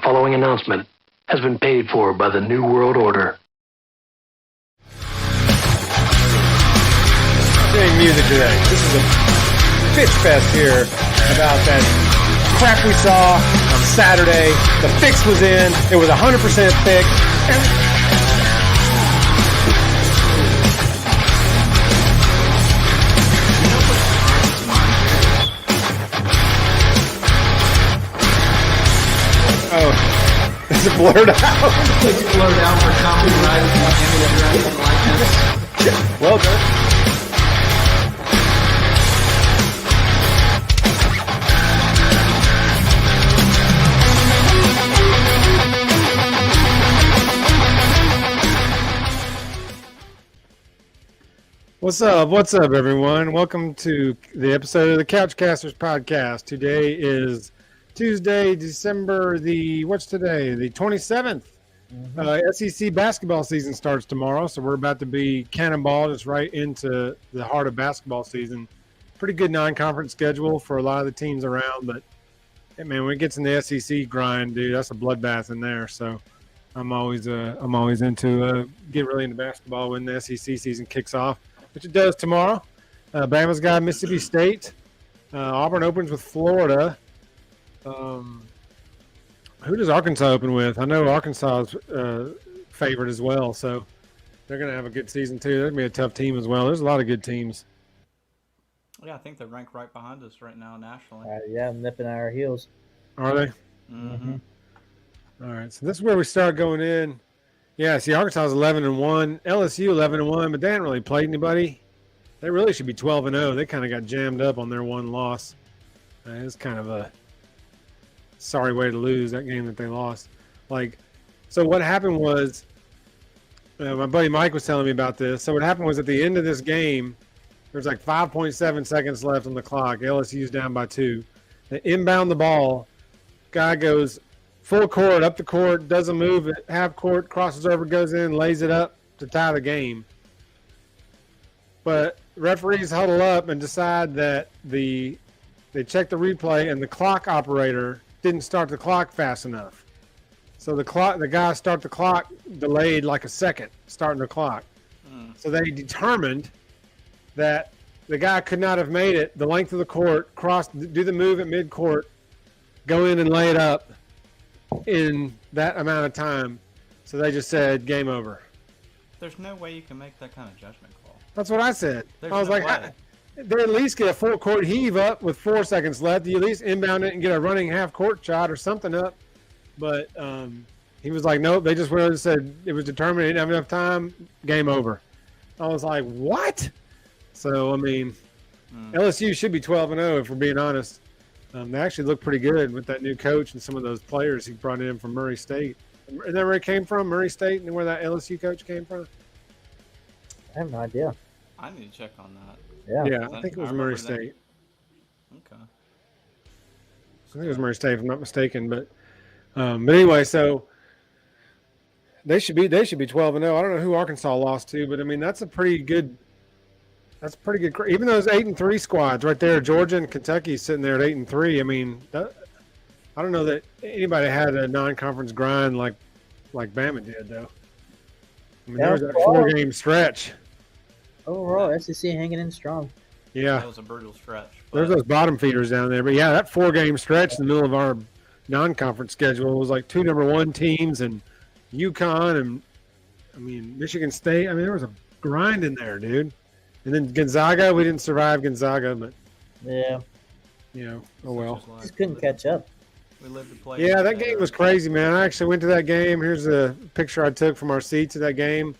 following announcement has been paid for by the New World Order. Doing music today. This is a bitch fest here about that crap we saw on Saturday. The fix was in. It was 100% fixed. Oh, is it blurred out? It's blurred out for copyright and likeness. Well done. What's up? What's up, everyone? Welcome to the episode of the Couchcasters podcast. Today is Tuesday, December what's today? The 27th. SEC basketball season starts tomorrow, so we're about to be cannonballed just right into the heart of basketball season. Pretty good non-conference schedule for a lot of the teams around, but hey, man, when it gets in the SEC grind, dude, that's a bloodbath in there. So I'm always into get really into basketball when the SEC season kicks off, which it does tomorrow. Bama's got Mississippi State. Auburn opens with Florida. Who does Arkansas open with? I know Arkansas is favored as well, so they're going to have a good season too. They're going to be a tough team as well. There's a lot of good teams. Yeah, I think they're ranked right behind us right now nationally. Yeah, nipping at our heels. Are they? Mm-hmm. All right, so this is where we start going in. Yeah, see, Arkansas is 11-1, LSU 11-1, but they haven't really played anybody. They really should be 12-0. They kind of got jammed up on their one loss. It's kind of a sorry way to lose that game that they lost. So what happened was, my buddy Mike was telling me about this. So what happened was at the end of this game, there's like 5.7 seconds left on the clock. LSU's down by 2. They inbound the ball. Guy goes full court, up the court, doesn't move at half court, crosses over, goes in, lays it up to tie the game. But referees huddle up and decide that they check the replay and the clock operator didn't start the clock fast enough. So the guy start the clock delayed like a second, starting the clock. So they determined that the guy could not have made it the length of the court, do the move at midcourt, go in and lay it up in that amount of time. So they just said game over. There's no way you can make that kind of judgment call. That's what I said. There's I was no like, way. they at least get a full court heave up with 4 seconds left. You at least inbound it and get a running half court shot or something up. But he was like, nope, they just went and said it was determined, they didn't have enough time, game over. I was like, what? So, I mean, LSU should be 12-0 if we're being honest. They actually look pretty good with that new coach and some of those players he brought in from Murray State. Is that where it came from, Murray State, and where that LSU coach came from? I have no idea. I need to check on that. Yeah, I think it was Murray State. Okay. I think it was Murray State, if I'm not mistaken. But anyway, so they should be 12-0. I don't know who Arkansas lost to, but I mean that's pretty good. Even those 8-3 squads right there, Georgia and Kentucky sitting there at 8-3. I mean, I don't know that anybody had a non-conference grind like Bama did, though. I mean, there was that 4-game stretch. Overall, SEC hanging in strong. Yeah, That was a brutal stretch. there's those bottom feeders down there. But yeah, that 4-game stretch in the middle of our non-conference schedule was like 2 number 1 teams and UConn and, I mean, Michigan State. I mean, there was a grind in there, dude. And then Gonzaga, we didn't survive Gonzaga, but Yeah, oh well. just couldn't catch up. We lived to play. Yeah, that game was crazy, man. I actually went to that game. Here's a picture I took from our seats at that game.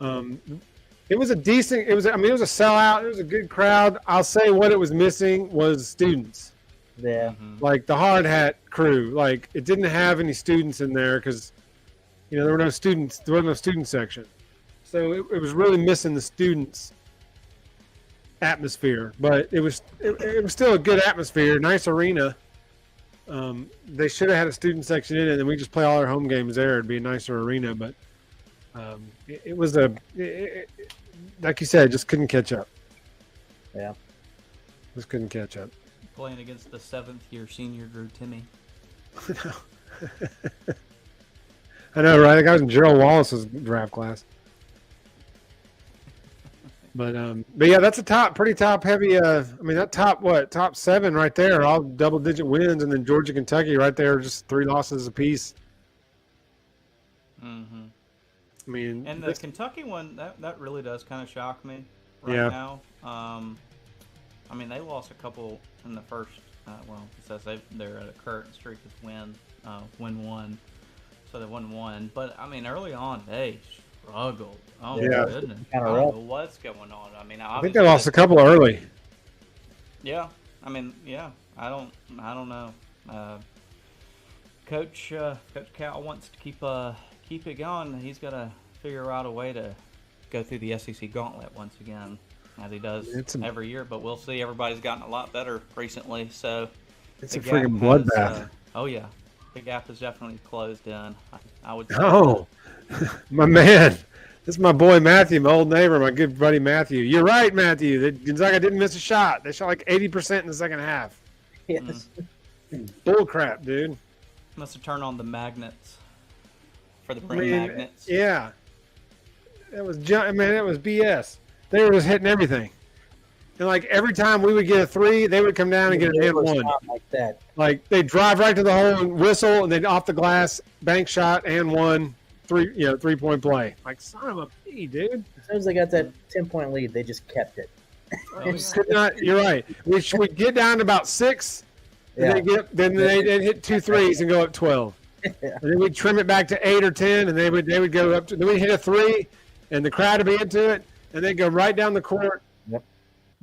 It was a decent. It was a sellout. It was a good crowd. I'll say what it was missing was students, Yeah, like the hard hat crew. Like it didn't have any students in there because, there were no students. There was no student section, so it was really missing the students atmosphere. But it was still a good atmosphere. Nice arena. They should have had a student section in it, and we just play all our home games there. It'd be a nicer arena, but it was like you said, just couldn't catch up. Yeah. Just couldn't catch up. Playing against the 7th-year senior Drew Timmy. I know, right? The guy was in Gerald Wallace's draft class. But yeah, that's a pretty top heavy. I mean, that top 7 right there, all double digit wins, and then Georgia, Kentucky right there, just 3 losses apiece. Mm-hmm. I mean, And the Kentucky one, that really does kind of shock me now. I mean, they lost a couple in the first. Well, it says they're at a current streak of win one, so they won 1. But I mean, early on they struggled. Oh my goodness! I don't know what's going on. I mean, I think they lost a couple early. Yeah, I mean, yeah. I don't know. Coach Cal wants to keep it going. He's got to figure out a way to go through the SEC gauntlet once again, as he does every year. But we'll see. Everybody's gotten a lot better recently, so it's a freaking bloodbath. Oh yeah, the gap has definitely closed in. I would say. Oh, my man. This is my boy Matthew, my old neighbor, my good buddy Matthew. You're right, Matthew. Gonzaga didn't miss a shot. They shot like 80% in the second half. Yes. Bull crap, dude. Must have turned on the magnets for the ring magnets. Yeah. It was BS. They were just hitting everything. And like every time we would get a 3, they would come down and get an and 1. Like that. Like they'd drive right to the hole and whistle, and they'd off the glass, bank shot, and 1. 3-point play. Like, son of a p, dude. As soon as they got that 10-point lead, they just kept it. You're right. We get down to about 6, and then they'd hit 2 threes and go up 12. And then we'd trim it back to 8 or 10, and they would go up to. Then we'd hit a 3, and the crowd would be into it, and they'd go right down the court,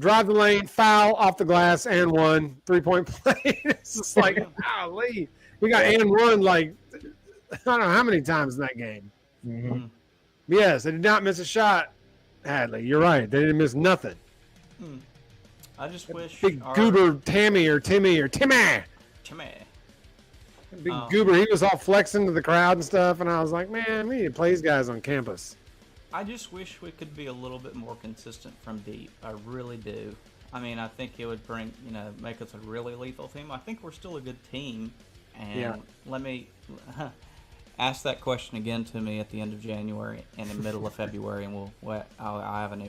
drive the lane, foul off the glass, and 1 3-point play. It's just like, golly, we got and 1 like. I don't know how many times in that game. Mm-hmm. Yes, they did not miss a shot, Hadley. You're right. They didn't miss nothing. I just wish Big goober Timmy. Big goober. He was all flexing to the crowd and stuff, and I was like, man, we need to play these guys on campus. I just wish we could be a little bit more consistent from deep. I really do. I mean, I think it would make us a really lethal team. I think we're still a good team. And let me ask that question again to me at the end of January and the middle of February, and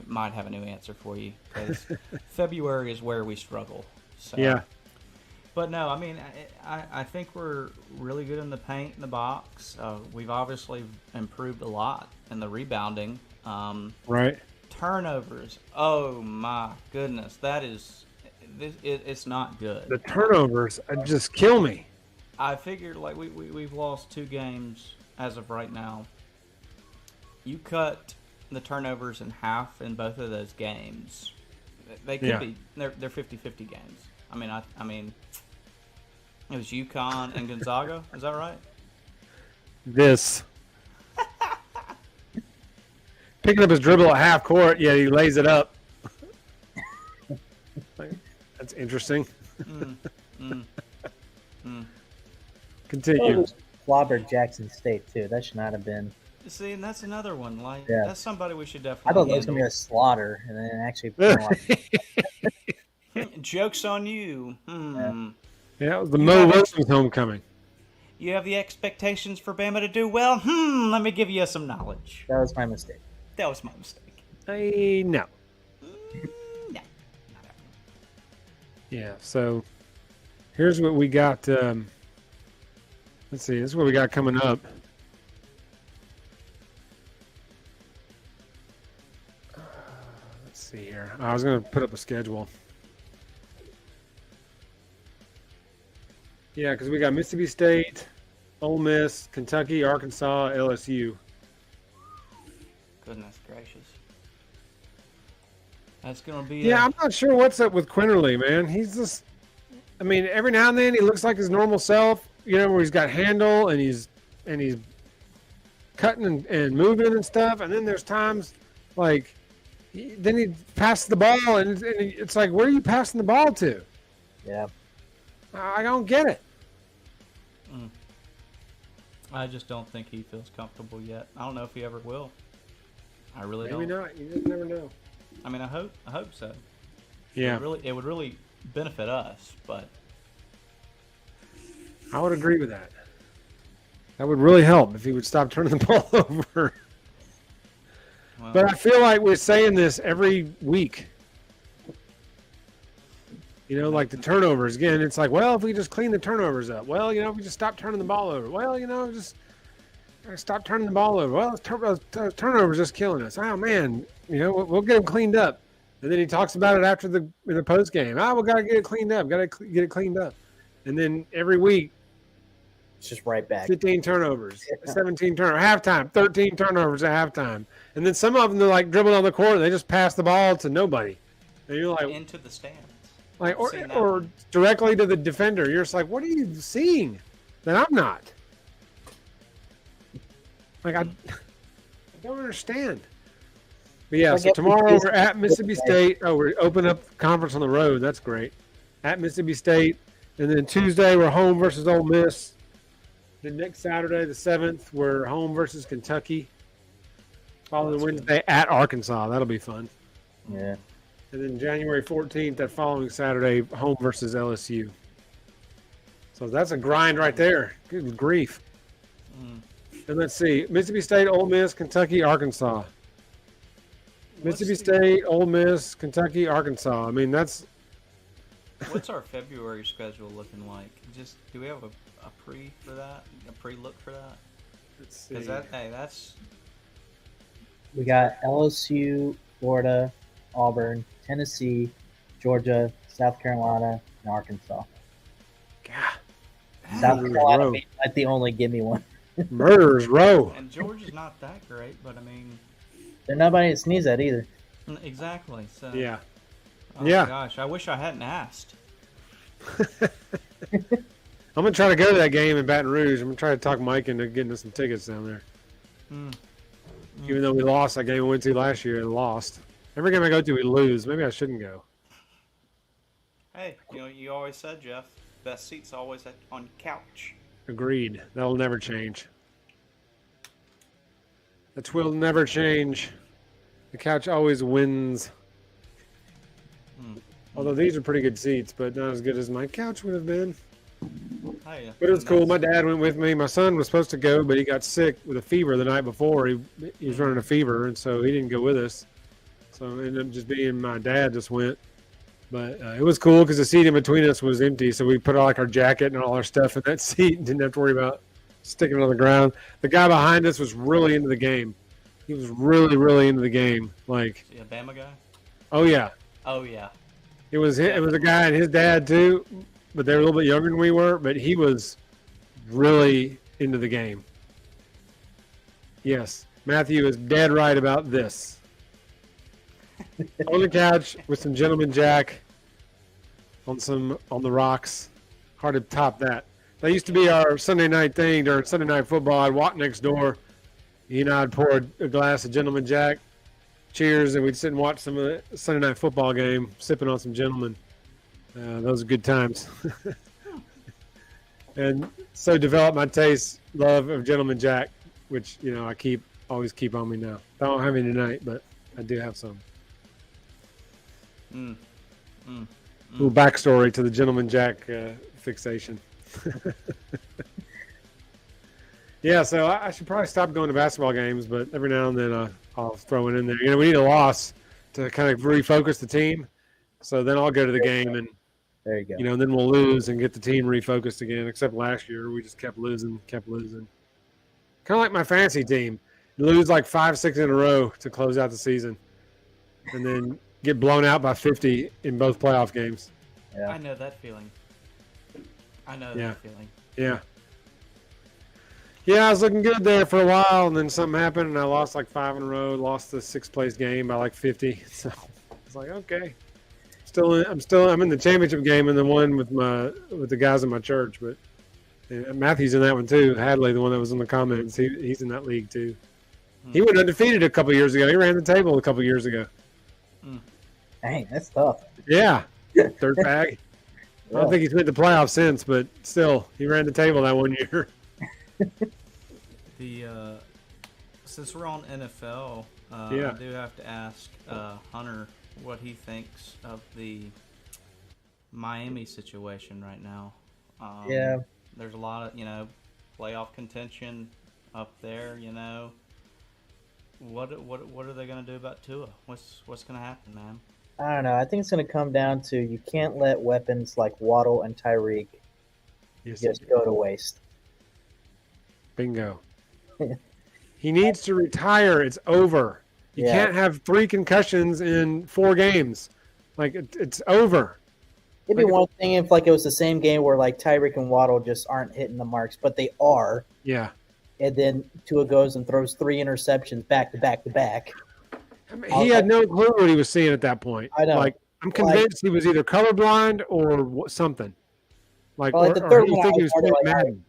might have a new answer for you, because February is where we struggle. So. Yeah. But no, I mean, I think we're really good in the paint in the box. We've obviously improved a lot in the rebounding. Right. Turnovers. Oh my goodness, it's not good. The turnovers just kill me. I figured like we've lost 2 games as of right now. You cut the turnovers in half in both of those games. They could be they're 50-50 games. I mean it was UConn and Gonzaga, is that right? This picking up his dribble at half court, he lays it up. That's interesting. Continue. Clobbered Jackson State too. That should not have been. See, and that's another one. Like that's somebody we should definitely. I thought it was gonna be a slaughter, and then actually. Joke's on you. Yeah, it was the Mo Williams homecoming. You have the expectations for Bama to do well. Let me give you some knowledge. That was my mistake. No. No. No. Yeah. So here's what we got. Let's see. This is what we got coming up. Let's see here. I was going to put up a schedule. Yeah, because we got Mississippi State, Ole Miss, Kentucky, Arkansas, LSU. Goodness gracious. That's going to be... Yeah, I'm not sure what's up with Quinterly, man. He's just... I mean, every now and then he looks like his normal self. Where he's got handle and he's cutting and moving and stuff. And then there's times like then he passes the ball and it's like, where are you passing the ball to? Yeah. I don't get it. I just don't think he feels comfortable yet. I don't know if he ever will. I really don't. Maybe not. You just never know. I mean, I hope so. Yeah. It would really benefit us, but I would agree with that. That would really help if he would stop turning the ball over. Well, But I feel like we're saying this every week. You know, like the turnovers. Again, it's like, well, if we just clean the turnovers up. Well, if we just stop turning the ball over. Well, just stop turning the ball over. Well, turnovers just killing us. Oh, man, we'll get them cleaned up. And then he talks about it after in the post game. We got to get it cleaned up. Got to get it cleaned up. And then every week, It's just right back. 15 turnovers, 17 turnovers, halftime, 13 turnovers at halftime. And then some of them, they're like dribbling on the court and they just pass the ball to nobody. And you're like, into the stands. like I've seen that or one. directly to the defender. You're just like, what are you seeing that I'm not? Like, I don't understand. But yeah, so tomorrow we're at Mississippi State. Oh, we're opening up conference on the road. That's great. At Mississippi State. And then Tuesday, we're home versus Ole Miss. Then next Saturday, the 7th, we're home versus Kentucky. Following Wednesday at Arkansas. That'll be fun. Yeah. And then January 14th, that following Saturday, home versus LSU. So that's a grind right there. Good grief. And let's see. Mississippi State, Ole Miss, Kentucky, Arkansas. Mississippi State, Ole Miss, Kentucky, Arkansas. I mean, that's... What's our February schedule looking like? Do we have a pre for that? A pre-look for that? Let's see. Because that's... We got LSU, Florida, Auburn, Tennessee, Georgia, South Carolina, and Arkansas. God. South Murderer's Carolina Row. being like the only gimme one. Murderer's Row. And Georgia's not that great, but I mean... There's nobody to sneeze at either. Exactly. So, Yeah. Oh Yeah. gosh, I wish I hadn't asked. I'm going to try to go to that game in Baton Rouge. I'm going to try to talk Mike into getting us some tickets down there. Even though we lost that game we went to last year and lost. Every game I go to, we lose. Maybe I shouldn't go. Hey, you always said, Jeff, best seat's always on couch. Agreed. That'll never change. That will never change. The couch always wins. Although these are pretty good seats, but not as good as my couch would have been. Hey, But it was cool. My dad went with me. My son was supposed to go, but he got sick with a fever the night before. He was running a fever, and so he didn't go with us. So it ended up just being my dad just went. But it was cool because the seat in between us was empty, so we put all our jacket and all our stuff in that seat and didn't have to worry about sticking it on the ground. The guy behind us was really into the game. He was really, really into the game. Like, the Bama guy? oh yeah, Oh, yeah. it was a guy and his dad too, but they were a little bit younger than we were. But he was really into the game. Yes, Matthew is dead right about this. On the couch with some Gentleman Jack on the rocks. Hard to top that. That used to be our Sunday night thing during Sunday Night Football. I'd walk next door. He and I'd pour a glass of Gentleman Jack. Cheers, and we'd sit and watch some of the Sunday Night Football game, sipping on some Gentleman. Those are good times. And so developed my love of Gentleman Jack, which I always keep on me now. I don't have any tonight, but I do have some. Little backstory to the Gentleman Jack fixation. Yeah, so I should probably stop going to basketball games, but every now and then I'll throw it in there. We need a loss to kind of refocus the team. So then I'll go to the game and There you go. and then we'll lose and get the team refocused again. Except last year we just kept losing. Kind of like my fantasy team. You lose like 5-6 in a row to close out the season. And then get blown out by 50 in both playoff games. Yeah. I know that feeling. Yeah. That feeling. Yeah. Yeah, I was looking good there for a while, and then something happened, and I lost like 5 in a row. Lost the 6th place game by like 50. So I was like, okay, I'm in the championship game and the one with the guys in my church, but Matthew's in that one too. Hadley, the one that was in the comments, he's in that league too. He went undefeated a couple years ago. He ran the table a couple years ago. Dang, that's tough. Yeah, third bag. I don't think he's made the playoffs since, but still, he ran the table that one year. Since we're on NFL, I do have to ask Hunter what he thinks of the Miami situation right now. Yeah. There's a lot of playoff contention up there, you know. What are they going to do about Tua? What's going to happen, man? I don't know. I think it's going to come down to you can't let weapons like Waddle and Tyreek just go to waste. Bingo. He needs to retire. It's over. You can't have 3 concussions in 4 games. Like, it's over. It'd be one thing if like it was the same game where like Tyreek and Waddle just aren't hitting the marks, but they are. Yeah. And then Tua goes and throws 3 interceptions back to back to back. I mean, he had no clue what he was seeing at that point. I know. Like, I'm convinced he was either colorblind or something. Like, well, the third one, he was playing Madden.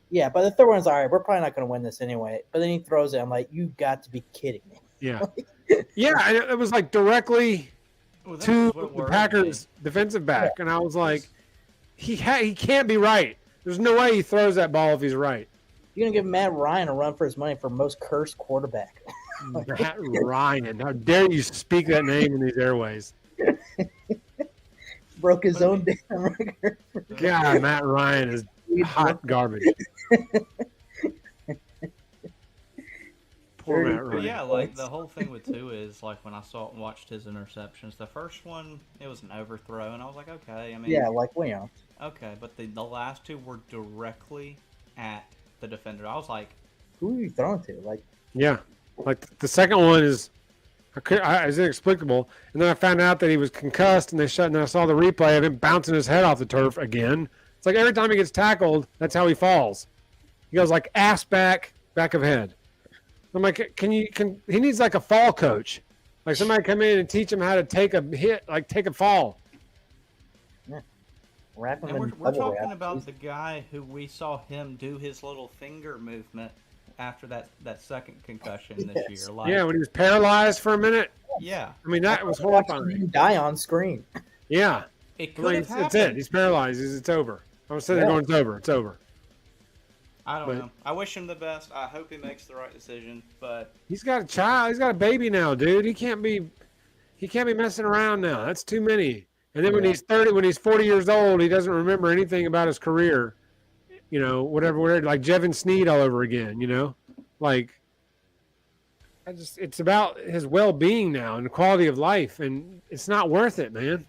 Yeah, but the third one's all right. We're probably not going to win this anyway. But then he throws it. I'm like, you got to be kidding me. Yeah. Yeah, and it was like directly to the Packers' defensive back. And I was like, he can't be right. There's no way he throws that ball if he's right. You're going to give Matt Ryan a run for his money for most cursed quarterback. Matt Ryan. How dare you speak that name in these airways? Broke his own damn record. God, Matt Ryan is hot garbage. Poor Matt Ryan. But yeah, like the whole thing with Tua is like when I watched his interceptions, the first one it was an overthrow, and I was like, okay. I mean, yeah, like okay, but the last 2 were directly at the defender. I was like, who are you throwing to? Like, yeah, like the second one is inexplicable, and then I found out that he was concussed, and then I saw the replay of him bouncing his head off the turf again. It's like every time he gets tackled, that's how he falls. He goes like ass back of head. I'm like, he needs like a fall coach, like somebody come in and teach him how to take a hit, like take a fall. Yeah. And we're talking about the guy who we saw him do his little finger movement after that second concussion this year. Like, yeah, when he was paralyzed for a minute. Yeah. I mean, that was horrifying. He die on screen. Yeah. It could have happened. It's it. He's paralyzed. It's over. I was sitting there going, it's over. It's over. I don't know. I wish him the best. I hope he makes the right decision. But he's got a child. He's got a baby now, dude. He can't be messing around now. That's too many. And then when he's 40 years old, he doesn't remember anything about his career. You know, whatever, like Jevin Sneed all over again. You know, like it's about his well-being now and the quality of life, and it's not worth it, man.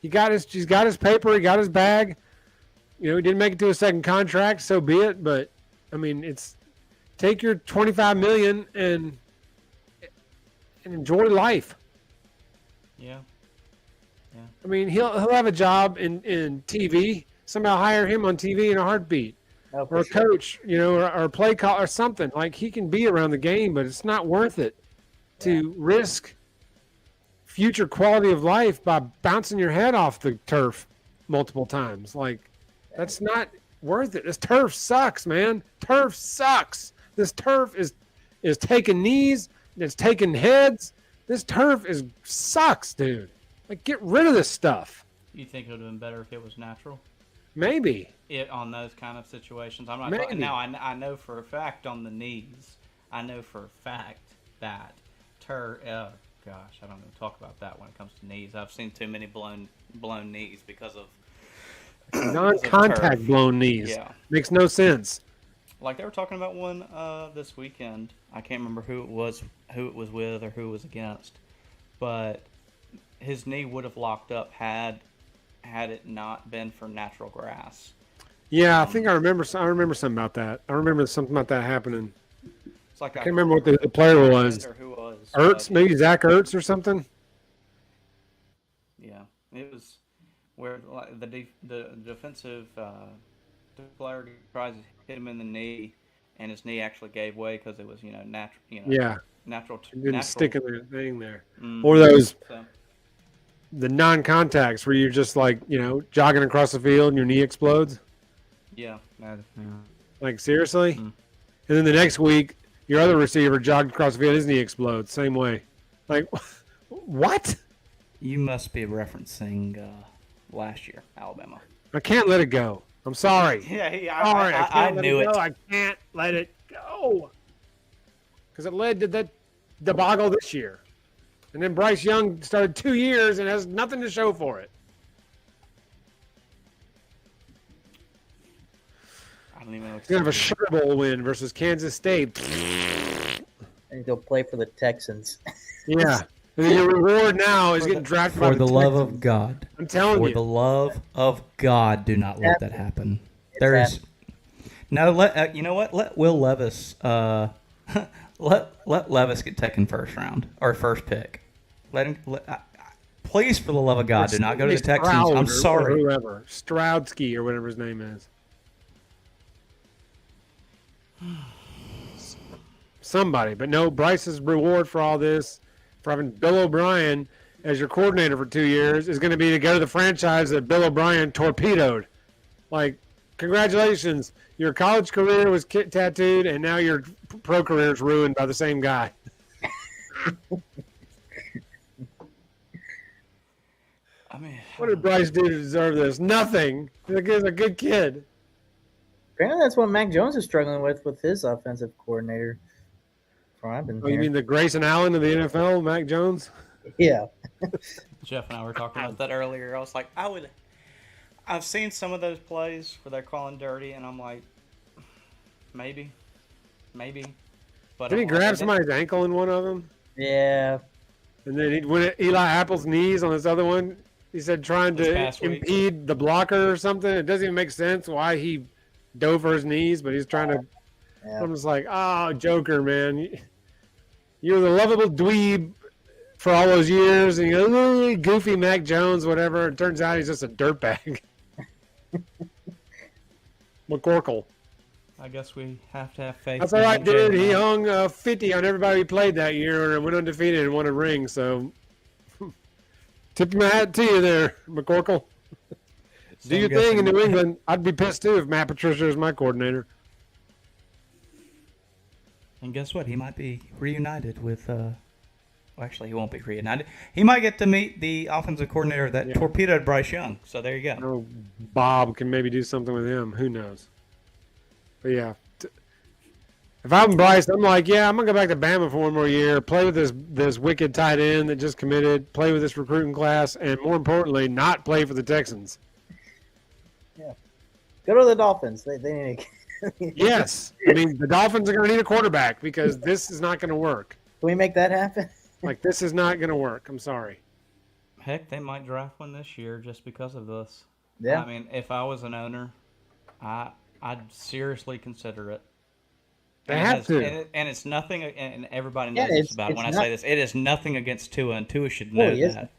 He's got his paper. He got his bag. You know, he didn't make it to a second contract, so be it. But I mean, it's take your $25 million and enjoy life. Yeah. I mean, he'll have a job in TV. Somebody will hire him on TV in a heartbeat, or a coach, you know, or a play call or something. Like he can be around the game, but it's not worth it to risk future quality of life by bouncing your head off the turf multiple times. Like that's not worth it. This turf sucks, man. Turf sucks. This turf is taking knees. It's taking heads. This turf sucks, dude. Like, get rid of this stuff. You think it would have been better if it was natural? Maybe. On those kind of situations. I'm not Maybe. talking now. I know for a fact on the knees. I know for a fact that I don't even talk about that when it comes to knees. I've seen too many blown knees because of non-contact blown knees. Yeah. Makes no sense. Like they were talking about one this weekend. I can't remember who it was with, or who it was against, but his knee would have locked up had it not been for natural grass. Yeah, I think I remember something about that. I remember something about that happening. It's like I can't remember what the player was. Or who it was. Ertz, maybe Zach Ertz or something. Yeah, it was where like, the defensive player tries to hit him in the knee, and his knee actually gave way because it was natural. Natural. It didn't stick in the thing there. Mm-hmm. Or those. The non-contacts where you're just like, you know, jogging across the field and your knee explodes. Yeah. Like, seriously? Mm. And then the next week, your other receiver jogged across the field, his knee explodes. Same way. Like, what? You must be referencing last year, Alabama. I can't let it go. I'm sorry. I knew it. I can't let it go. Because it led to that debacle this year. And then Bryce Young started 2 years and has nothing to show for it. I don't even know. He's gonna have a Sugar Bowl win versus Kansas State. And he'll play for the Texans. Yeah. And then your reward now is getting drafted by For the love Texans. of God. I'm telling For you. the love of God, do not let that happen. It's There is no. You know what? Let Will Levis. Let Levis get taken first round or first pick. Let him. Please, for the love of God, do not go to the Texans. Stroud I'm or sorry. whoever. Stroudsky or whatever his name is. Somebody. But no, Bryce's reward for all this, for having Bill O'Brien as your coordinator for 2 years, is going to be to go to the franchise that Bill O'Brien torpedoed. Like, congratulations. Your college career was tattooed, and now your pro career is ruined by the same guy. I mean, What did Bryce do to deserve this? Nothing. He's a good kid. Apparently, that's what Mac Jones is struggling with his offensive coordinator. From what I've been Oh, you hearing. mean the Grayson Allen of the NFL, Mac Jones? Yeah. Jeff and I were talking about that earlier. I was like, I've seen some of those plays where they're calling dirty, and I'm like, maybe. But Did he grab somebody's ankle in one of them? Yeah. And then he went at Eli Apple's knees on this other one. He said trying This to past week. impede the blocker or something. It doesn't even make sense why he dove for his knees, but he's trying to. Yeah. I'm just like, oh, Joker, man. You're the lovable dweeb for all those years. And you go, "Ooh, goofy Mac Jones, whatever." It turns out he's just a dirtbag. McCorkle. I guess we have to have faith. That's all right, in dude. Jalen He Hurts. hung 50 on everybody he played that year and went undefeated and won a ring. So, tip my hat to you there, McCorkle. Do your thing in New England. I'd be pissed too if Matt Patricia was my coordinator. And guess what? He might be reunited with. Well, actually, he won't be reunited. He might get to meet the offensive coordinator that torpedoed Bryce Young. So there you go. Oh, Bob can maybe do something with him. Who knows? But yeah, if I'm Bryce, I'm like, yeah, I'm gonna go back to Bama for one more year, play with this wicked tight end that just committed, play with this recruiting class, and more importantly, not play for the Texans. Go to the Dolphins. They need to. Yes, I mean the Dolphins are gonna need a quarterback because this is not gonna work. Can we make that happen? Like this is not gonna work. I'm sorry. Heck, they might draft one this year just because of this. Yeah. I mean, if I was an owner, I'd seriously consider it. They have to. And it's nothing, and everybody knows Yeah, this about it when I it's say not- this. It is nothing against Tua, and Tua should No, know he that. isn't.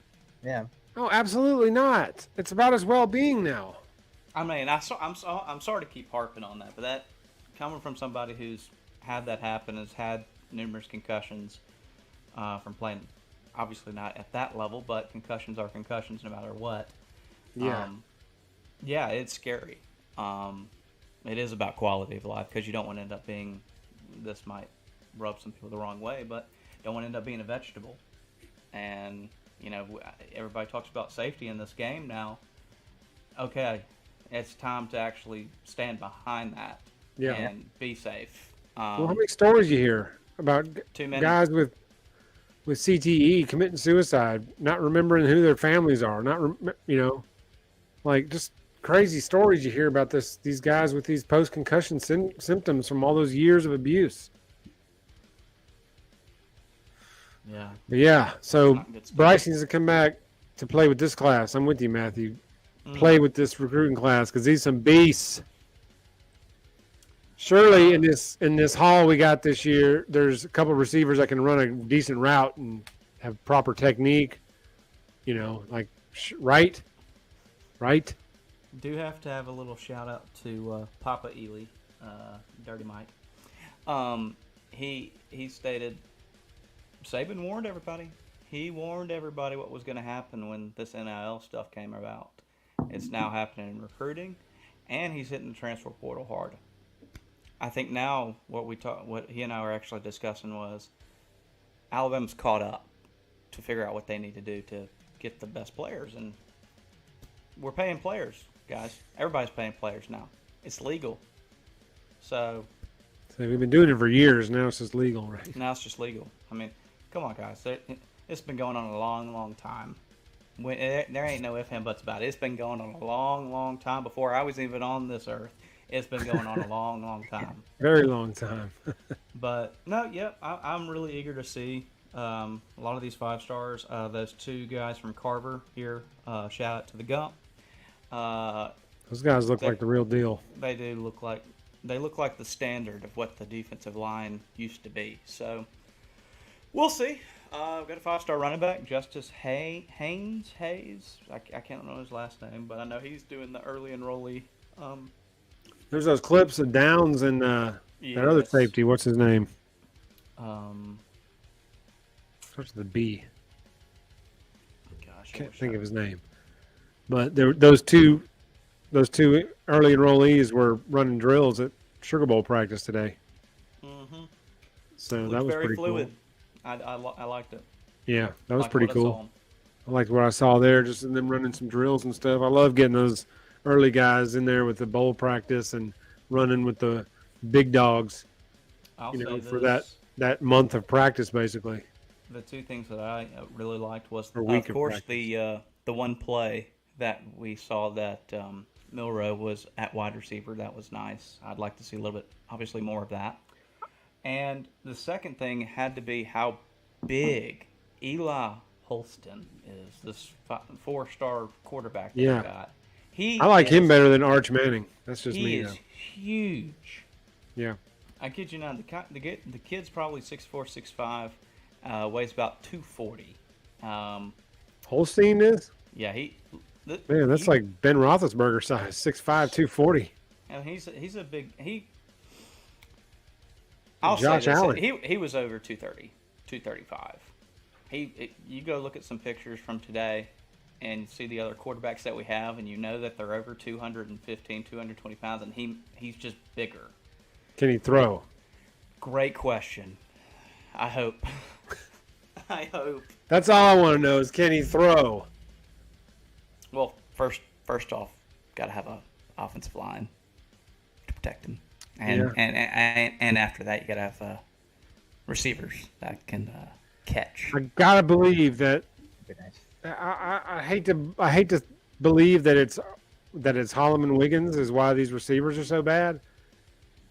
Yeah. Oh, absolutely not. It's about his well-being now. I mean, I'm sorry to keep harping on that, but that coming from somebody who's had that happen, has had numerous concussions from playing, obviously not at that level, but concussions are concussions no matter what. Yeah. Yeah, it's scary. It is about quality of life because you don't want to end up being, this might rub some people the wrong way, but don't want to end up being a vegetable. And, you know, everybody talks about safety in this game now. Okay, it's time to actually stand behind that and be safe. Well, how many stories you hear about Too many. guys with CTE committing suicide, not remembering who their families are, like just crazy stories you hear about these guys with these post-concussion symptoms from all those years of abuse. Yeah. But yeah, so Not good stuff. Bryce needs to come back to play with this class. I'm with you, Matthew. Play with this recruiting class because these some beasts. Surely in this haul we got this year, there's a couple of receivers that can run a decent route and have proper technique. You know, like right. Do have to have a little shout out to Papa Ely, Dirty Mike. He stated, Saban warned everybody. He warned everybody what was going to happen when this NIL stuff came about. It's now happening in recruiting, and he's hitting the transfer portal hard. I think now what he and I were actually discussing was Alabama's caught up to figure out what they need to do to get the best players, and we're paying players, guys. Everybody's paying players now. It's legal. So We've been doing it for years. Now it's just legal, right? now it's just legal. I mean, come on, guys. It's been going on a long, long time. There ain't no ifs and buts about it. It's been going on a long, long time before I was even on this earth. It's been going on a long, long time. Very long time. But no, yep, I'm really eager to see a lot of these 5 stars. Those 2 guys from Carver here. Shout out to the Gump. Those guys look like the real deal. They do look like the standard of what the defensive line used to be. So we'll see. We've got a 5-star running back, Justice Hayes. I can't remember his last name, but I know he's doing the early enrollee. There's those clips of Downs and that other safety. What's his name? Starts with a B. Gosh, Can't think of his name. But those two early enrollees were running drills at Sugar Bowl practice today. Mm-hmm. So that was very pretty fluid. cool. I liked it. Yeah, that was Liked pretty what I cool. saw. I liked what I saw there, just in them running some drills and stuff. I love getting those early guys in there with the bowl practice and running with the big dogs. I'll You know, say for this. that month of practice, basically. The 2 things that I really liked was, Or week of of course, practice. the one play that we saw that Milrow was at wide receiver. That was nice. I'd like to see a little bit, obviously, more of that. And the second thing had to be how big Eli Holston is, this 4-star quarterback that we got. I like him better than Arch Manning. That's just He me, is though. huge. Yeah. I kid you not, the kid's probably 6'4", 6'5", weighs about 240. Holstein is? Yeah, Man, that's like Ben Roethlisberger size, 6'5", 240. And he's a big I'll Josh say this, Allen. he was over 230, 235. You go look at some pictures from today and see the other quarterbacks that we have, and you know that they're over 215, 220 pounds, and he's just bigger. Can he throw? Great question. I hope. I hope. That's all I want to know is, can he throw? Well, first off, got to have a offensive line to protect him, and after that, you got to have receivers that can catch. I gotta believe that. Very nice. I hate to believe that it's Holloman Wiggins is why these receivers are so bad.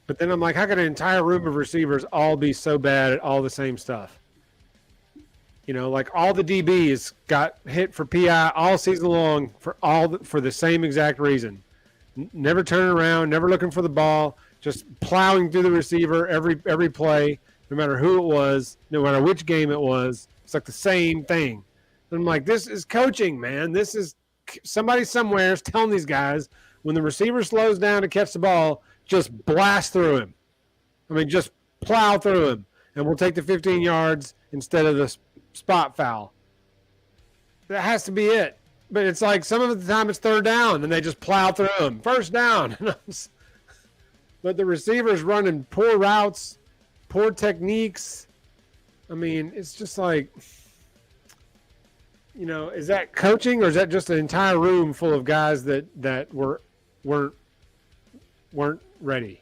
But then I'm like, how could an entire room of receivers all be so bad at all the same stuff? You know, like all the DBs got hit for PI all season long for the same exact reason. Never turning around, never looking for the ball, just plowing through the receiver every play, no matter who it was, no matter which game it was. It's like the same thing. And I'm like, this is coaching, man. This is somebody somewhere is telling these guys when the receiver slows down to catch the ball, just blast through him. I mean, just plow through him, and we'll take the 15 yards instead of the spot foul. That has to be it. But it's like some of the time it's third down, and they just plow through him. First down. But the receivers running poor routes, poor techniques. I mean, it's just like, you know, is that coaching or is that just an entire room full of guys that weren't ready?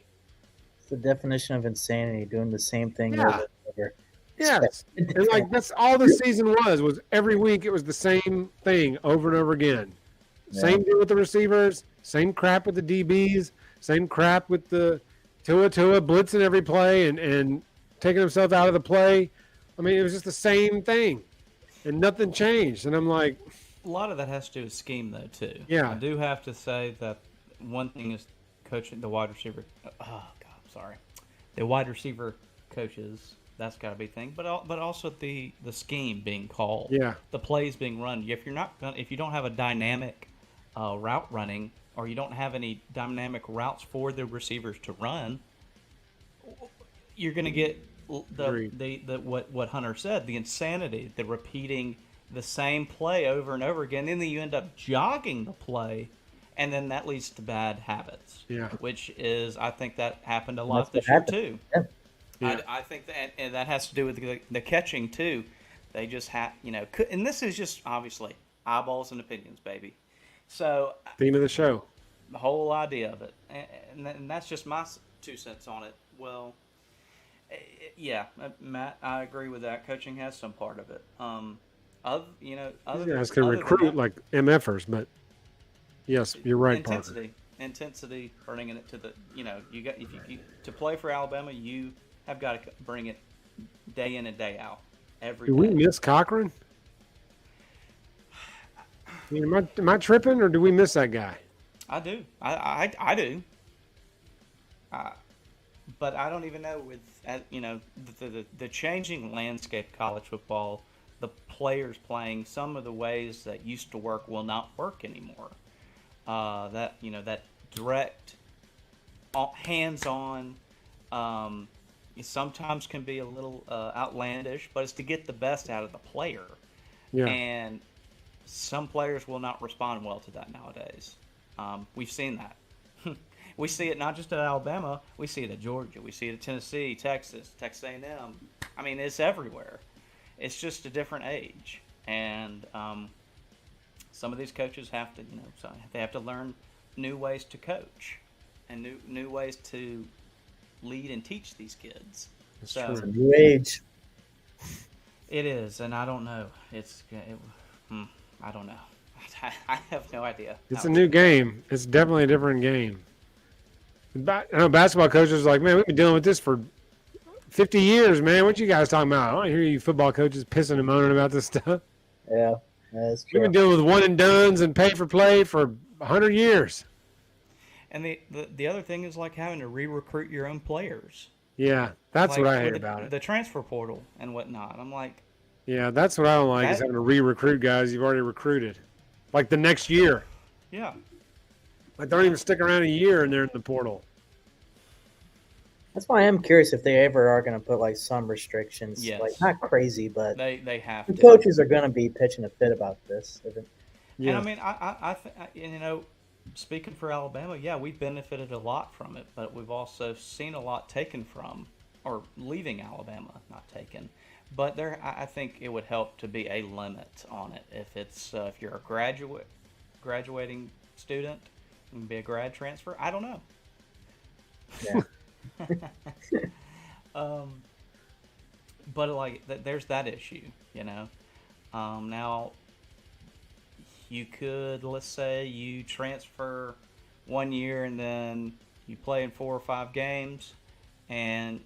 It's the definition of insanity, doing the same thing Yeah. over and over. Yes. And like that's all the season was every week it was the same thing over and over again. Yeah. Same deal with the receivers, same crap with the DBs, same crap with the Tua blitzing every play and taking himself out of the play. I mean, it was just the same thing. And nothing changed. And I'm like, A lot of that has to do with scheme, though, too. Yeah. I do have to say that one thing is coaching the wide receiver. Oh God, I'm sorry. The wide receiver coaches. That's got to be a thing. But also the scheme being called. Yeah. The plays being run. If you don't have a dynamic route running, or you don't have any dynamic routes for the receivers to run, you're going to get what Hunter said, the insanity, the repeating the same play over and over again. Then you end up jogging the play, and then that leads to bad habits. Yeah. Which is, I think that happened a lot That's this year what happened. too. Yeah. Yeah. I think that has to do with the catching too. They just have, and this is just obviously eyeballs and opinions, baby. So theme of the show. the whole idea of it, and that's just my 2 cents on it. Well, yeah, Matt, I agree with that. Coaching has some part of it. These guys can recruit like MFers, but yes, you're right, Parker. intensity, bringing it to the you got if you to play for Alabama, you have got to bring it day in and day out every Do day. we miss Cochran? I mean, am I tripping, or do we miss that guy? I do. I do. But I don't even know with the changing landscape of college football, the players playing, some of the ways that used to work will not work anymore. That direct, hands-on, it sometimes can be a little outlandish, but it's to get the best out of the player. Yeah. And some players will not respond well to that nowadays. We've seen that. We see it not just at Alabama. We see it at Georgia. We see it at Tennessee, Texas A&M. I mean, it's everywhere. It's just a different age, and some of these coaches have to, they have to learn new ways to coach and new ways to lead and teach these kids. That's so true. It's a new age. It is, and I don't know. I don't know. I have no idea. It's a new game. It's definitely a different game. I know basketball coaches are like, man, we've been dealing with this for 50 years, man. What you guys talking about? I don't hear you football coaches pissing and moaning about this stuff. Yeah, that's We've true. been dealing with one and dones and pay for play for 100 years. And the other thing is like having to re-recruit your own players. Yeah, that's what I hate with about it. The transfer portal and whatnot. I'm like, Yeah, that's what I don't like is having to re-recruit guys you've already recruited. Like the next year. yeah. Like they don't even stick around a year and they're in the portal. That's why I'm curious if they ever are going to put like some restrictions. Yes. Like not crazy, but They have the to. coaches are going to be pitching a fit about this. Yeah. And I mean, speaking for Alabama, yeah, we benefited a lot from it, but we've also seen a lot taken from, or leaving Alabama, not taken. But I think it would help to be a limit on it. If you're a graduating student, and be a grad transfer. I don't know. Yeah. But like, there's that issue, Now, you could, let's say, you transfer 1 year and then you play in 4 or 5 games, and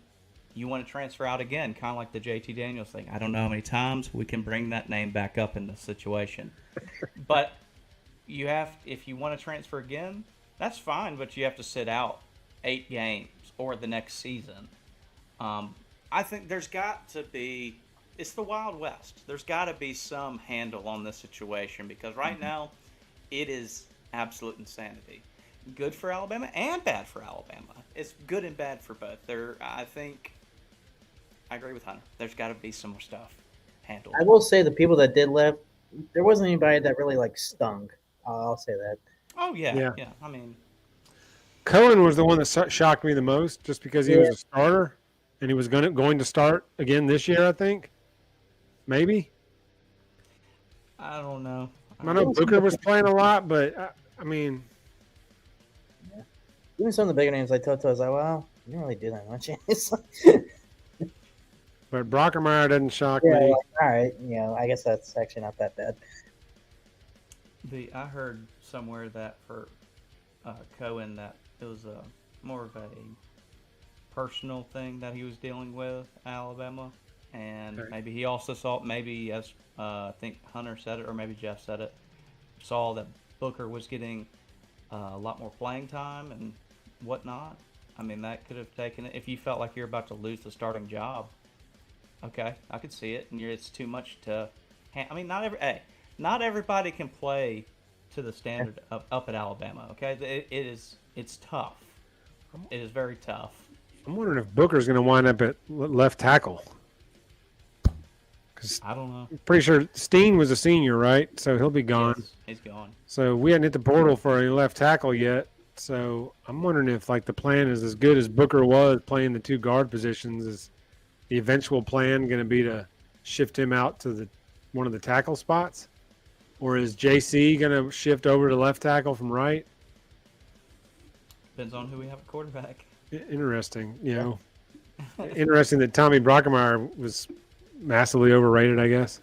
you want to transfer out again, kind of like the JT Daniels thing. I don't know how many times we can bring that name back up in this situation, but if you want to transfer again, that's fine, but you have to sit out 8 games or the next season. I think there's got to be, it's the Wild West. There's got to be some handle on this situation because right now it is absolute insanity. Good for Alabama and bad for Alabama. It's good and bad for both. I agree with Hunter. There's got to be some more stuff handled. I will say the people that did left, there wasn't anybody that really like stung. I'll say that. Oh yeah, Yeah. yeah. I mean, Cohen was the one that shocked me the most just because he was a starter and he was going to start again this year, I think. Maybe. I don't know. I know Booker was playing a lot, but I mean, Even some of the bigger names like Toto, I was like, well, you don't really do that much. It's like, but Brockermeyer doesn't shock yeah, me. like, all right, I guess that's actually not that bad. I heard somewhere that for Cohen that it was more of a personal thing that he was dealing with at Alabama, and Okay. maybe he also saw, maybe as I think Hunter said it, or maybe Jeff said it, saw that Booker was getting a lot more playing time and whatnot. I mean, that could have taken it. If you felt like you're about to lose the starting job, okay, I could see it, and it's too much to. I mean, not everybody can play to the standard up at Alabama. Okay, it's tough. It is very tough. I'm wondering if Booker's going to wind up at left tackle. Because I don't know. I'm pretty sure Steen was a senior, right? So he'll be gone. Yes, he's gone. So we hadn't hit the portal for a left tackle yet. So I'm wondering if like the plan is as good as Booker was playing the 2 guard positions. Is the eventual plan going to be to shift him out to one of the tackle spots? Or is JC going to shift over to left tackle from right? Depends on who we have at quarterback. Interesting, Interesting that Tommy Brockermeyer was massively overrated, I guess.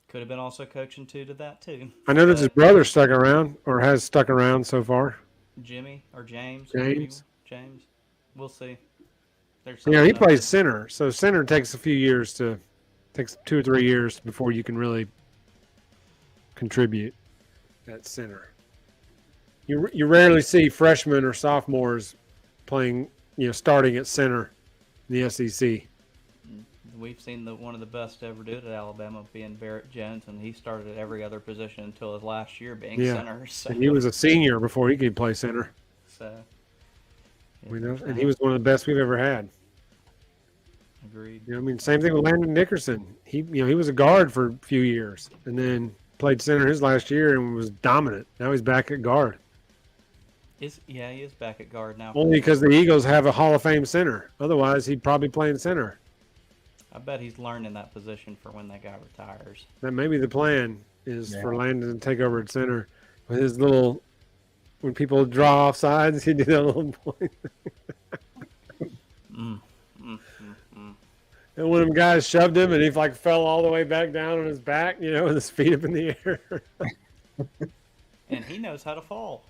Could have been also coaching to that too. I noticed his brother stuck around or has stuck around so far. Jimmy or James. James. We'll see. Yeah, he plays center, so center takes a few years takes 2 or 3 years before you can really contribute at center. You rarely see freshmen or sophomores playing, starting at center in the SEC. We've seen one of the best to ever do it at Alabama being Barrett Jones, and he started at every other position until his last year being center. So. And he was a senior before he could play center. So, and he was one of the best we've ever had. Agreed. Same thing with Landon Dickerson. He was a guard for a few years, and then played center his last year and was dominant. Now he's back at guard. He is back at guard now. Only because the Eagles have a Hall of Fame center. Otherwise, he'd probably play in center. I bet he's learning that position for when that guy retires. That may be the plan, is for Landon to take over at center. With his little, when people draw off sides, he did that little point. And one of them guys shoved him, and he fell all the way back down on his back, with his feet up in the air. And he knows how to fall,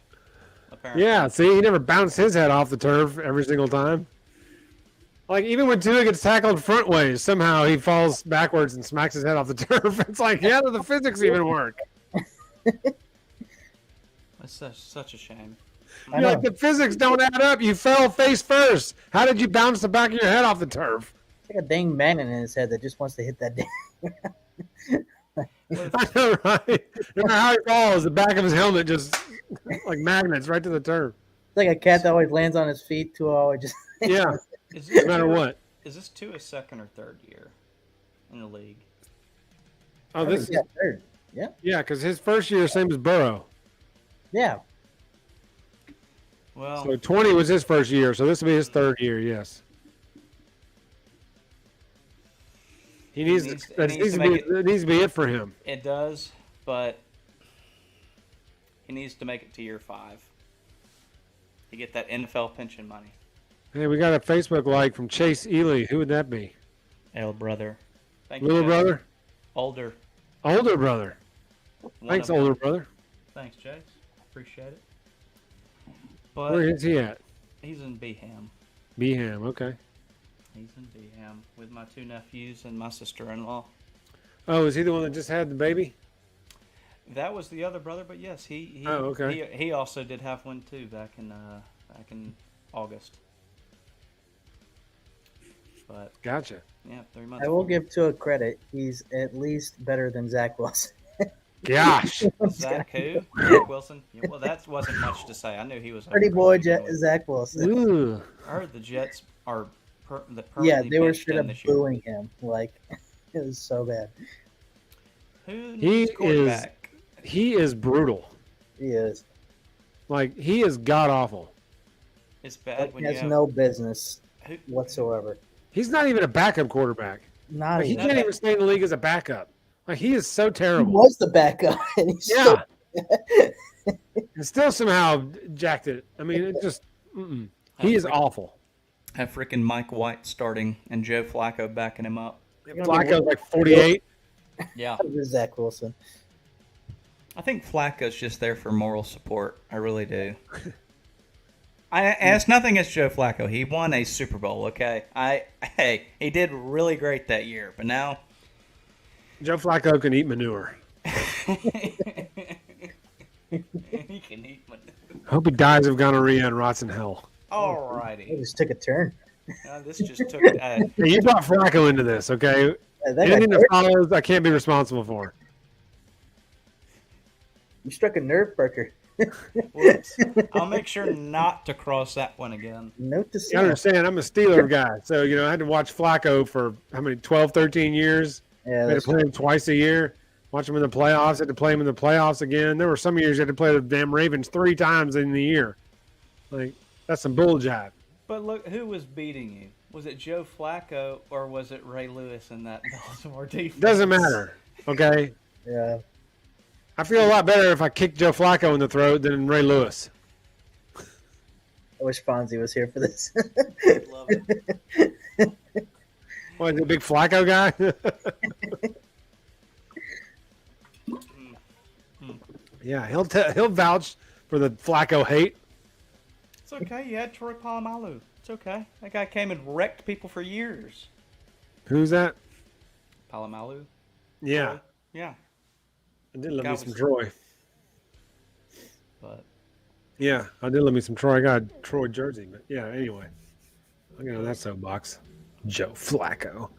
apparently. Yeah, see, he never bounced his head off the turf every single time. Even when Tua gets tackled front ways, somehow he falls backwards and smacks his head off the turf. It's how do the physics even work? That's such a shame. The physics don't add up. You fell face first. How did you bounce the back of your head off the turf? It's like a dang magnet in his head that just wants to hit that dang. I know, right? No matter how he falls, the back of his helmet just like magnets right to the turf. It's like a cat that always lands on his feet. Tua always just. Yeah. No matter what. Is this Tua's second or third year in the league? Oh, this is third. Yeah. Yeah, because his first year, same as Burrow. Yeah. Well, so 20 was his first year, so this will be his third year. Yes. It needs to be it for him. It does, but he needs to make it to year 5 to get that NFL pension money. Hey, we got a Facebook like from Chase Ely. Who would that be? El brother. Thank Little you, brother? Older. Older brother. Thanks, older brother. Thanks, Chase. Appreciate it. But where is he at? He's in Beham. Beham, okay. He's in Beham with my 2 nephews and my sister-in-law. Oh, is he the one that just had the baby? That was the other brother, but yes, he okay. He also did have one too back in August. But gotcha. Yeah, 3 months. I will give Tua credit. He's at least better than Zach Wilson. Gosh. Zach who? Zach Wilson? Yeah, well, that wasn't much to say. I knew he was. Pretty boy Zach Wilson. Ooh. I heard the Jets are they were straight up booing him. It was so bad. He is brutal. He is. He is god awful. It's bad when he has no business whatsoever. He's not even a backup quarterback. He can't even stay in the league as a backup. He is so terrible. He was the backup. And and still somehow jacked it. I mean, it just he is awful. Have freaking Mike White starting and Joe Flacco backing him up. Flacco's 48. Yeah. Zach Wilson. I think Flacco's just there for moral support. I really do. It's nothing against Joe Flacco. He won a Super Bowl, okay? He did really great that year, but now Joe Flacco can eat manure. He can eat manure. Hope he dies of gonorrhea and rots in hell. Alrighty. It just took a turn. This just took. Hey, you brought Flacco into this, okay? Anything that follows, I can't be responsible for. You struck a nerve breaker. Whoops. I'll make sure not to cross that one again. Note to You self. understand, I'm a Steeler guy, so I had to watch Flacco for how many 12, 13 years. Yeah, I had to play him twice a year. Watch him in the playoffs. Had to play him in the playoffs again. There were some years you had to play the damn Ravens 3 times in the year. That's some bull jive. But look, who was beating you? Was it Joe Flacco or was it Ray Lewis in that Baltimore defense? Doesn't matter, okay? Yeah. I feel a lot better if I kick Joe Flacco in the throat than Ray Lewis. I wish Fonzi was here for this. Love it. What, the big Flacco guy? Yeah, he'll vouch for the Flacco hate. It's okay. You had Troy Polamalu. It's okay. That guy came and wrecked people for years. Who's that? Polamalu. Yeah, Troy. Yeah. I did love Guy me some was- Troy. But Yeah, I did love me some Troy. I got a Troy jersey, but yeah. Anyway, I'll get on that soapbox. Joe Flacco.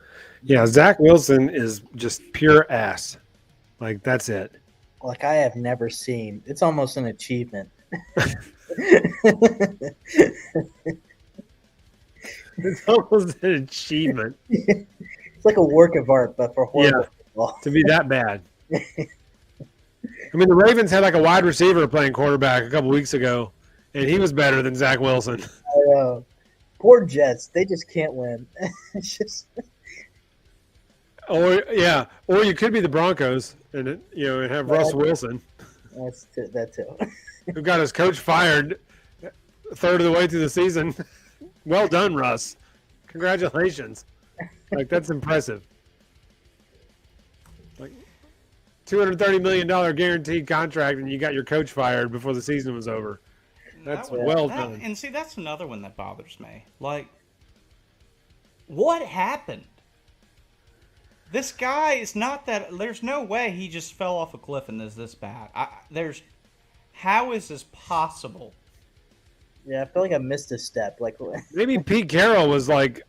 Yeah, Zach Wilson is just pure ass. Like that's it. Like I have never seen. It's almost an achievement. It's almost an achievement It's like a work of art, but for horrible football. to be that bad. I mean, the Ravens had like a wide receiver playing quarterback a couple weeks ago, and he was better than Zach Wilson. Poor Jets. They just can't win. It's just Or you could be the Broncos and and have Russ Wilson, that too. who got his coach fired a third of the way through the season. Well done, Russ. Congratulations. Like that's impressive. Like $230 million guaranteed contract, and you got your coach fired before the season was over. That's well done. And see, that's another one that bothers me. Like, what happened? This guy is not that. There's no way he just fell off a cliff and is this bad. How is this possible? Yeah, I feel like I missed a step. Like Maybe Pete Carroll was like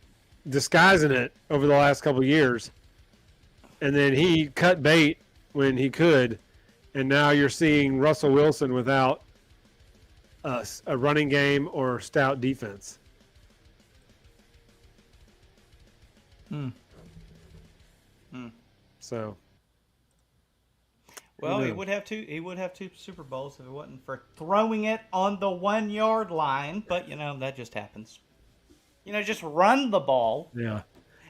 disguising it over the last couple of years, and then he cut bait when he could, and now you're seeing Russell Wilson without a running game or stout defense. So, Well, he would have two. He would have 2 Super Bowls if it wasn't for throwing it on the 1-yard line. But that just happens. Just run the ball. yeah.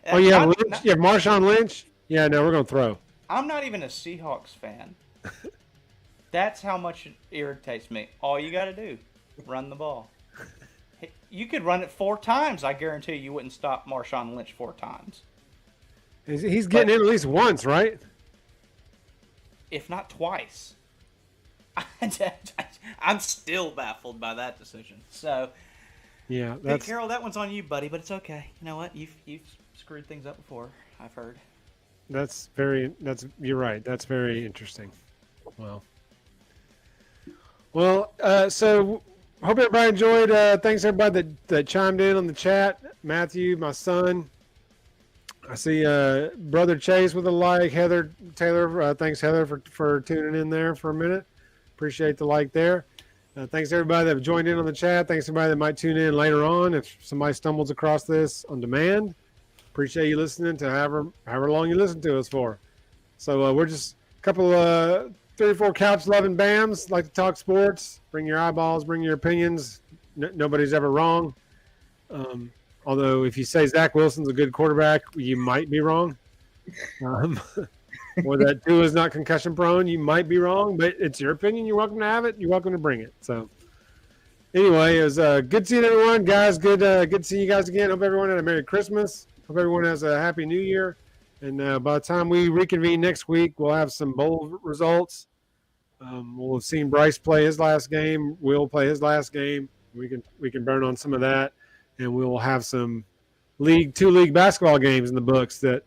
Oh, you have Lynch? You have Marshawn Lynch? Yeah, no, we're gonna throw. I'm not even a Seahawks fan. That's how much it irritates me. All you got to do, run the ball. You could run it 4 times. I guarantee you wouldn't stop Marshawn Lynch 4 times. He's getting in at least once, right? If not twice. I'm still baffled by that decision. So, Yeah, Pete that's Carroll, that one's on you, buddy. But it's okay. You know what? You've screwed things up before. I've heard. you're right. That's very interesting. Well, so hope everybody enjoyed. Thanks everybody that chimed in on the chat. Matthew, my son. I see brother Chase with a like. Heather Taylor, thanks Heather for tuning in there for a minute. Appreciate the like there. Thanks to everybody that joined in on the chat. Thanks to everybody that might tune in later on if somebody stumbles across this on demand. Appreciate you listening to however long you listen to us for. So we're just a couple 3 or 4 couch loving bams, like to talk sports. Bring your eyeballs, bring your opinions. Nobody's ever wrong. Although if you say Zach Wilson's a good quarterback, you might be wrong. Or that Tua is not concussion prone, you might be wrong. But it's your opinion. You're welcome to have it. You're welcome to bring it. So anyway, it was good seeing everyone, guys. Good seeing you guys again. Hope everyone had a Merry Christmas. Hope everyone has a Happy New Year. And by the time we reconvene next week, we'll have some bowl results. We'll have seen Bryce play his last game. Will play his last game. We can burn on some of that, and we will have some two league basketball games in the books that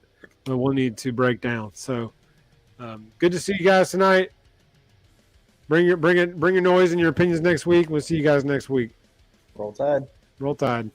we'll need to break down. So good to see you guys tonight. Bring your noise and your opinions next week. We'll see you guys next week. Roll Tide. Roll Tide.